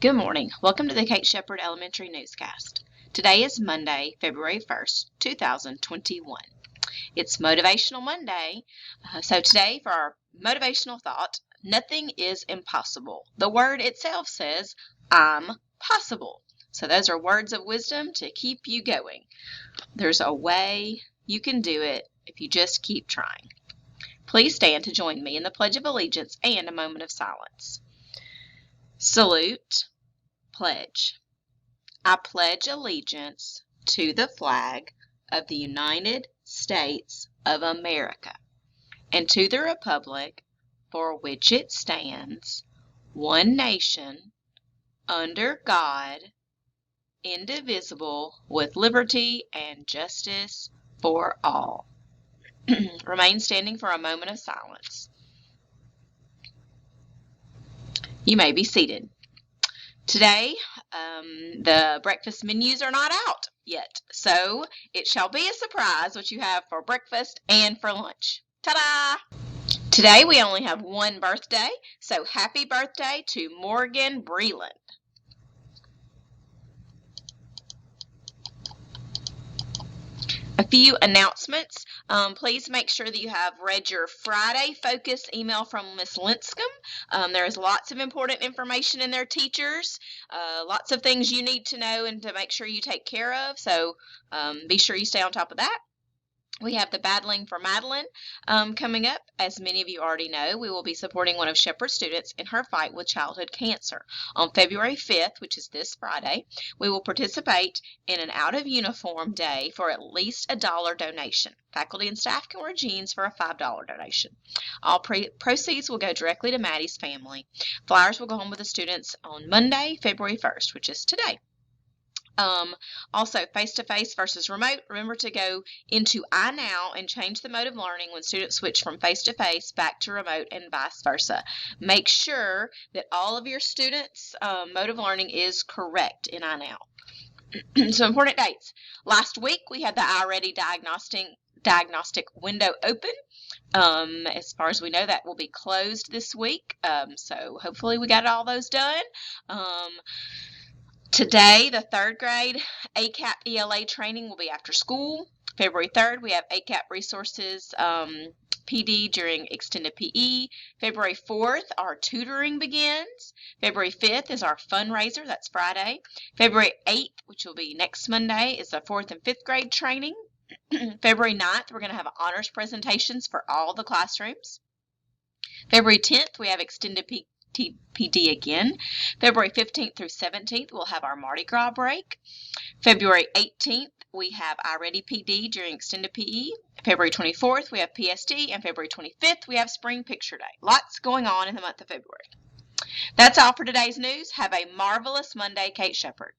Good morning. Welcome to the Kate Shepherd Elementary Newscast. Today is Monday, February 1st, 2021. It's Motivational Monday. So today for our motivational thought, nothing is impossible. The word itself says, I'm possible. So those are words of wisdom to keep you going. There's a way you can do it if you just keep trying. Please stand to join me in the Pledge of Allegiance and a moment of silence. Salute. Pledge. I pledge allegiance to the flag of the United States of America and to the republic for which it stands, one nation, under God, indivisible, with liberty and justice for all. Remain standing for a moment of silence. You may be seated. Today, the breakfast menus are not out yet, so it shall be a surprise what you have for breakfast and for lunch. Ta-da! Today we only have one birthday, so happy birthday to Morgan Breland. A few announcements. Please make sure that you have read your Friday Focus email from Miss Linscomb. There is lots of important information in there, teachers. Lots of things you need to know and to make sure you take care of. So be sure you stay on top of that. We have the Battling for Madeline coming up. As many of you already know, we will be supporting one of Shepherd's students in her fight with childhood cancer. On February 5th, which is this Friday, we will participate in an out-of-uniform day for at least a $1 donation. Faculty and staff can wear jeans for a $5 donation. All proceeds will go directly to Maddie's family. Flyers will go home with the students on Monday, February 1st, which is today. Also, face-to-face versus remote. Remember to go into iNow and change the mode of learning when students switch from face-to-face back to remote and vice versa. Make sure that all of your students' mode of learning is correct in iNow. So important dates. Last week we had the iReady diagnostic window open. As far as we know, that will be closed this week. So hopefully we got all those done. Today, the third grade ACAP ELA training will be after school. February 3rd, we have ACAP resources PD during extended PE. February 4th, our tutoring begins. February 5th is our fundraiser. That's Friday. February 8th, which will be next Monday, is the 4th and 5th grade training. February 9th, we're going to have honors presentations for all the classrooms. February 10th, we have extended PD again. February 15th through 17th, we'll have our Mardi Gras break. February 18th, we have iReady PD during extended PE. February 24th, we have PSD, and February 25th, we have Spring Picture Day. Lots going on in the month of February. That's all for today's news. Have a marvelous Monday, Kate Shepherd.